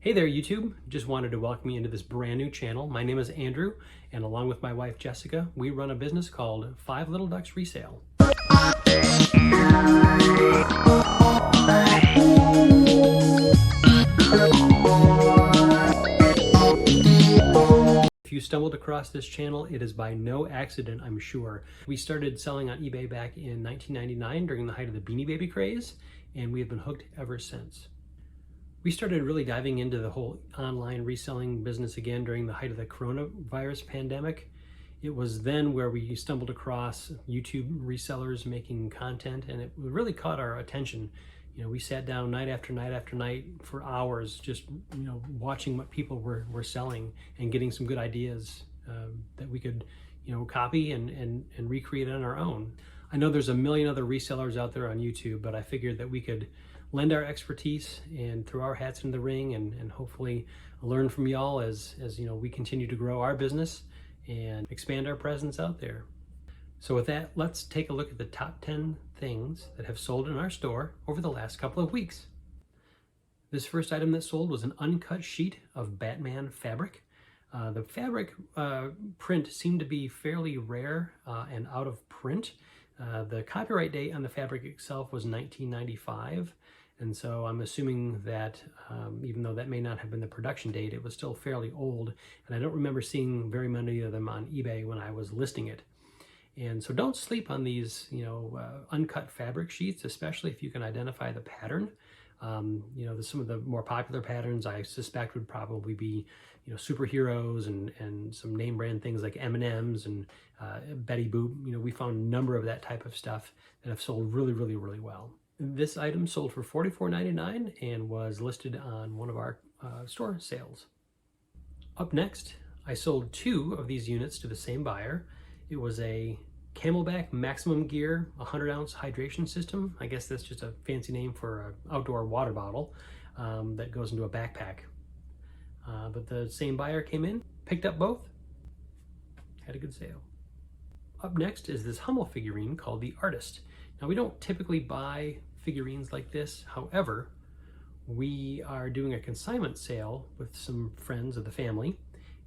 Hey there, YouTube. Just wanted to welcome you into this brand new channel. My name is Andrew, and along with my wife Jessica, we run a business called Five Little Ducks Resale. If you stumbled across this channel, it is by no accident, I'm sure. We started selling on eBay back in 1999 during the height of the Beanie Baby craze, and we have been hooked ever since. We started really diving into the whole online reselling business again during the height of the coronavirus pandemic. It was then where we stumbled across YouTube resellers making content, and it really caught our attention. You know, we sat down night after night after night for hours just, watching what people were selling and getting some good ideas that we could, copy and recreate on our own. I know there's a million other resellers out there on YouTube, but I figured that we could lend our expertise and throw our hats in the ring and hopefully learn from y'all as we continue to grow our business and expand our presence out there. So with that, let's take a look at the top 10 things that have sold in our store over the last couple of weeks. This first item that sold was an uncut sheet of Batman fabric. The fabric print seemed to be fairly rare and out of print. The copyright date on the fabric itself was 1995. And so I'm assuming that even though that may not have been the production date, it was still fairly old. And I don't remember seeing very many of them on eBay when I was listing it. And so don't sleep on these, uncut fabric sheets, especially if you can identify the pattern. Some of the more popular patterns I suspect would probably be, superheroes and some name brand things like M&M's and Betty Boop. We found a number of that type of stuff that have sold really, really, really well. This item sold for $44.99 and was listed on one of our store sales. Up next, I sold 2 of these units to the same buyer. It was a Camelback Maximum Gear 100-ounce hydration system. I guess that's just a fancy name for an outdoor water bottle that goes into a backpack. But the same buyer came in, picked up both, had a good sale. Up next is this Hummel figurine called the Artist. Now, we don't typically buy figurines like this. However, we are doing a consignment sale with some friends of the family,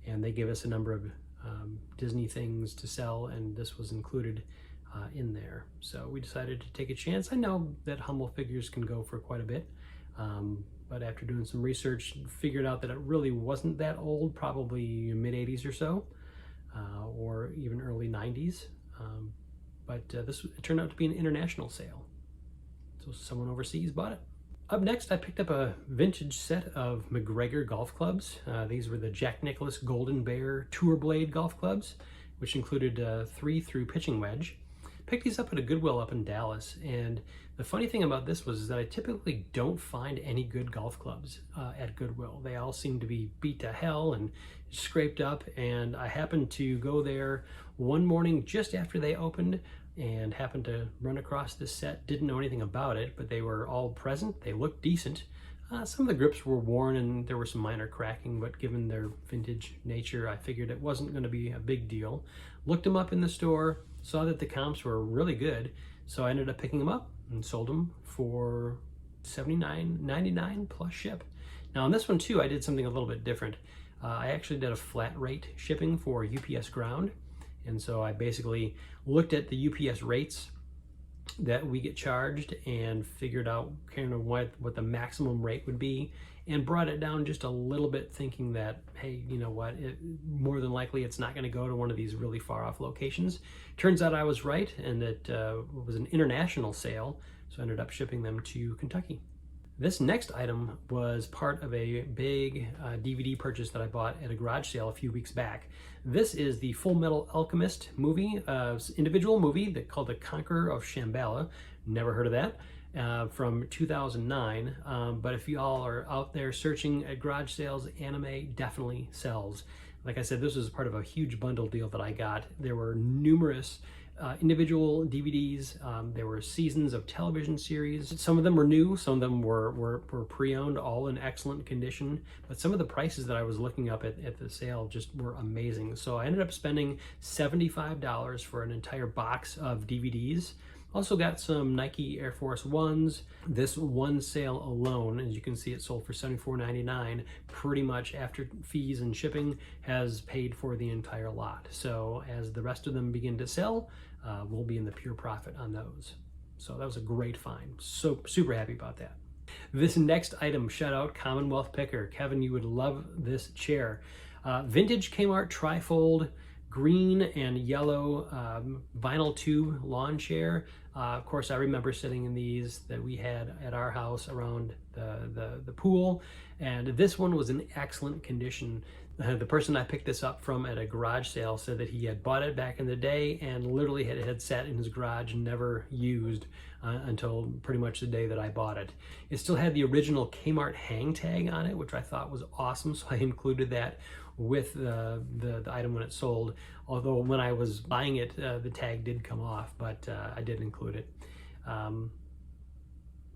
and they gave us a number of Disney things to sell, and this was included in there. So we decided to take a chance. I know that Hummel figures can go for quite a bit, but after doing some research, figured out that it really wasn't that old, probably mid-80s or so, or even early 90s. But this turned out to be an international sale. So someone overseas bought it. Up next, I picked up a vintage set of McGregor golf clubs. These were the Jack Nicklaus Golden Bear Tour Blade golf clubs, which included 3-through pitching wedge. Picked these up at a Goodwill up in Dallas, and the funny thing about this was that I typically don't find any good golf clubs at Goodwill. They all seem to be beat to hell and scraped up, and I happened to go there one morning just after they opened and happened to run across this set. Didn't know anything about it, but they were all present. They looked decent. Some of the grips were worn and there was some minor cracking, but given their vintage nature, I figured it wasn't going to be a big deal. Looked them up in the store, saw that the comps were really good, so I ended up picking them up and sold them for $79.99 plus ship. Now on this one too, I did something a little bit different. I actually did a flat rate shipping for UPS Ground. And so I basically looked at the UPS rates that we get charged and figured out kind of what the maximum rate would be and brought it down just a little bit, thinking that, hey, you know what, more than likely it's not going to go to one of these really far off locations. Turns out I was right, and it was an international sale, so I ended up shipping them to Kentucky. This next item was part of a big DVD purchase that I bought at a garage sale a few weeks back. This is the Full Metal Alchemist movie, individual movie called The Conqueror of Shambhala. Never heard of that, from 2009. But if you all are out there searching at garage sales, anime definitely sells. Like I said, this was part of a huge bundle deal that I got. There were numerous individual DVDs. There were seasons of television series. Some of them were new, some of them were pre-owned, all in excellent condition. But some of the prices that I was looking up at the sale just were amazing. So I ended up spending $75 for an entire box of DVDs. Also got some Nike Air Force Ones. This one sale alone, as you can see, it sold for $74.99. Pretty much after fees and shipping has paid for the entire lot. So as the rest of them begin to sell, we'll be in the pure profit on those. So that was a great find. So super happy about that. This next item, shout out Commonwealth Picker. Kevin, you would love this chair. Vintage Kmart trifold, green and yellow vinyl tube lawn chair. Of course, I remember sitting in these that we had at our house around the pool, and this one was in excellent condition. The person I picked this up from at a garage sale said that he had bought it back in the day and literally had sat in his garage and never used until pretty much the day that I bought it. It still had the original Kmart hang tag on it, which I thought was awesome, so I included that with the item when it sold. Although when I was buying it, the tag did come off, but I did include it.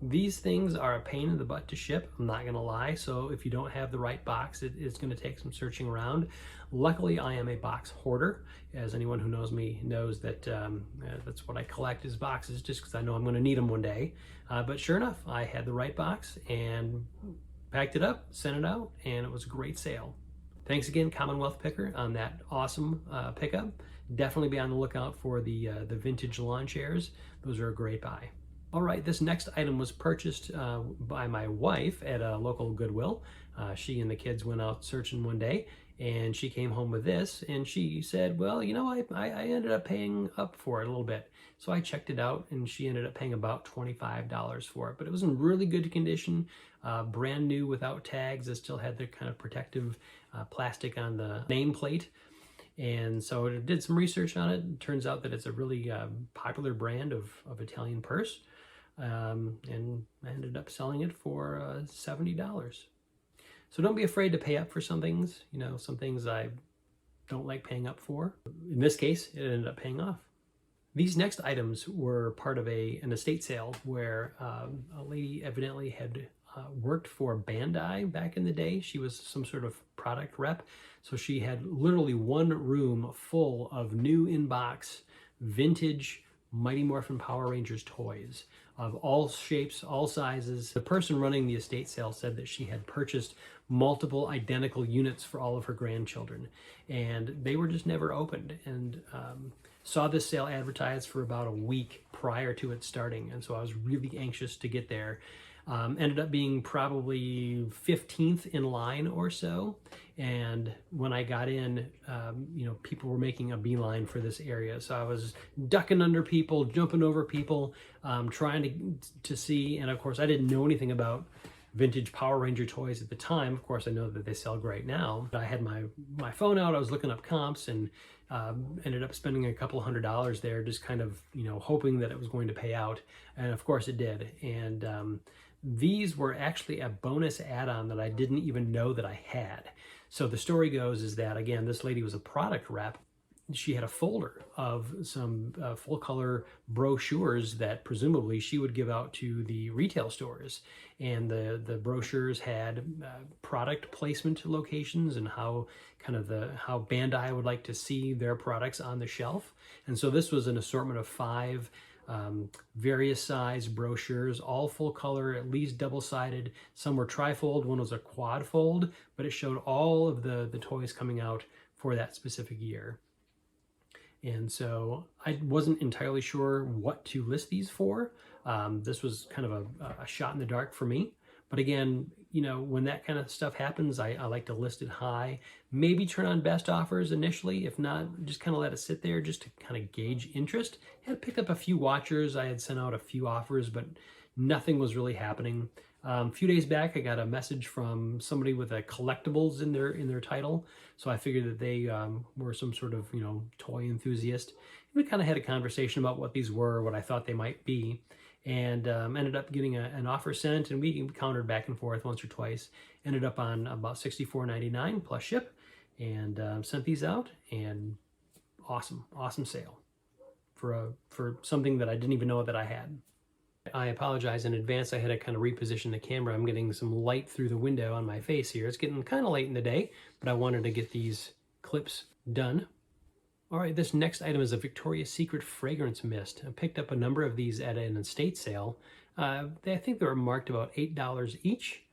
These things are a pain in the butt to ship, I'm not gonna lie. So if you don't have the right box, it's gonna take some searching around. Luckily, I am a box hoarder. As anyone who knows me knows that that's what I collect is boxes, just because I know I'm gonna need them one day. But sure enough, I had the right box and packed it up, sent it out, and it was a great sale. Thanks again, Commonwealth Picker, on that awesome pickup. Definitely be on the lookout for the vintage lawn chairs. Those are a great buy. All right, this next item was purchased by my wife at a local Goodwill. She and the kids went out searching one day, and she came home with this, and she said, well, you know, I ended up paying up for it a little bit. So I checked it out, and she ended up paying about $25 for it, but it was in really good condition, brand new without tags. It still had the kind of protective plastic on the nameplate. And so I did some research on it. It turns out that it's a really popular brand of Italian purse. And I ended up selling it for $70. So don't be afraid to pay up for some things. You know, some things I don't like paying up for. In this case, it ended up paying off. These next items were part of an estate sale where a lady evidently had worked for Bandai back in the day. She was some sort of product rep. So she had literally one room full of new in-box vintage Mighty Morphin Power Rangers toys of all shapes, all sizes. The person running the estate sale said that she had purchased multiple identical units for all of her grandchildren, and they were just never opened. And saw this sale advertised for about a week prior to it starting, and so I was really anxious to get there. Ended up being probably 15th in line or so. And when I got in, you know, people were making a beeline for this area. So I was ducking under people, jumping over people, trying to see. And of course, I didn't know anything about vintage Power Ranger toys at the time. Of course, I know that they sell great now. But I had my phone out, I was looking up comps, and ended up spending a couple $100 there, just kind of, you know, hoping that it was going to pay out. And of course it did. And these were actually a bonus add-on that I didn't even know that I had. So the story goes is that, again, this lady was a product rep. She had a folder of some full color brochures that presumably she would give out to the retail stores. And the brochures had product placement locations and how Bandai would like to see their products on the shelf. And so this was an assortment of 5 various size brochures, all full color, at least double-sided. Some were trifold, one was a quad fold, but it showed all of the toys coming out for that specific year. And so I wasn't entirely sure what to list these for. This was kind of a shot in the dark for me. But again, you know, when that kind of stuff happens, I like to list it high, maybe turn on best offers initially. If not, just kind of let it sit there just to kind of gauge interest. I had picked up a few watchers. I had sent out a few offers, but nothing was really happening. A few days back, I got a message from somebody with a collectibles in their title. So I figured that they were some sort of, you know, toy enthusiast. We kind of had a conversation about what these were, what I thought they might be. And ended up getting an offer sent, and we countered back and forth once or twice. Ended up on about $64.99 plus ship, and sent these out, and awesome sale for something that I didn't even know that I had. I apologize in advance. I had to kind of reposition the camera. I'm getting some light through the window on my face here. It's getting kind of late in the day, but I wanted to get these clips done. All right, this next item is a Victoria's Secret fragrance mist. I picked up a number of these at an estate sale. I think they were marked about $8 each,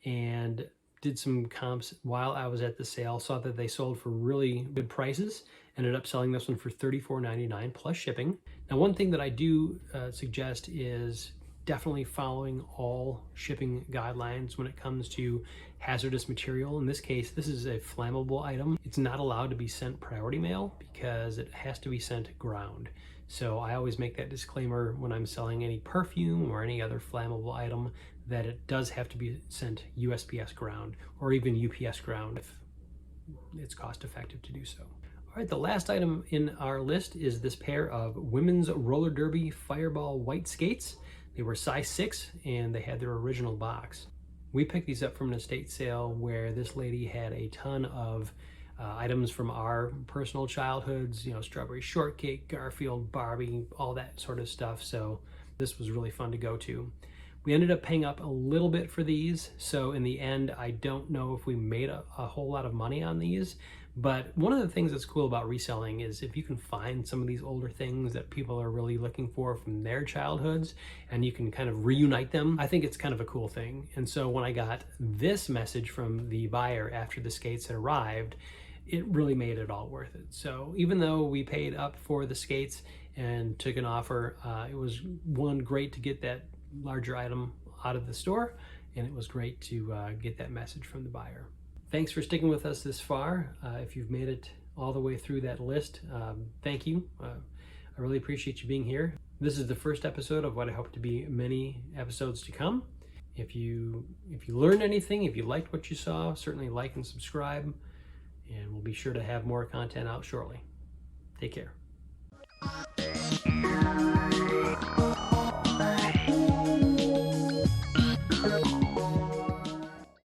and did some comps while I was at the sale. Saw that they sold for really good prices. Ended up selling this one for $34.99 plus shipping. Now, one thing that I do suggest is definitely following all shipping guidelines when it comes to hazardous material. In this case, this is a flammable item. It's not allowed to be sent priority mail because it has to be sent ground. So I always make that disclaimer when I'm selling any perfume or any other flammable item that it does have to be sent USPS ground or even UPS ground if it's cost effective to do so. All right, the last item in our list is this pair of women's roller derby fireball white skates. They were size 6 and they had their original box. We picked these up from an estate sale where this lady had a ton of items from our personal childhoods, you know, strawberry shortcake, Garfield, Barbie, all that sort of stuff. So this was really fun to go to. We ended up paying up a little bit for these. So in the end, I don't know if we made a whole lot of money on these. But one of the things that's cool about reselling is if you can find some of these older things that people are really looking for from their childhoods and you can kind of reunite them, I think it's kind of a cool thing. And so when I got this message from the buyer after the skates had arrived, it really made it all worth it. So even though we paid up for the skates and took an offer, it was great to get that larger item out of the store, and it was great to get that message from the buyer. Thanks for sticking with us this far. If you've made it all the way through that list, thank you. I really appreciate you being here. This is the first episode of what I hope to be many episodes to come. If you learned anything, if you liked what you saw, certainly like and subscribe, and we'll be sure to have more content out shortly. Take care.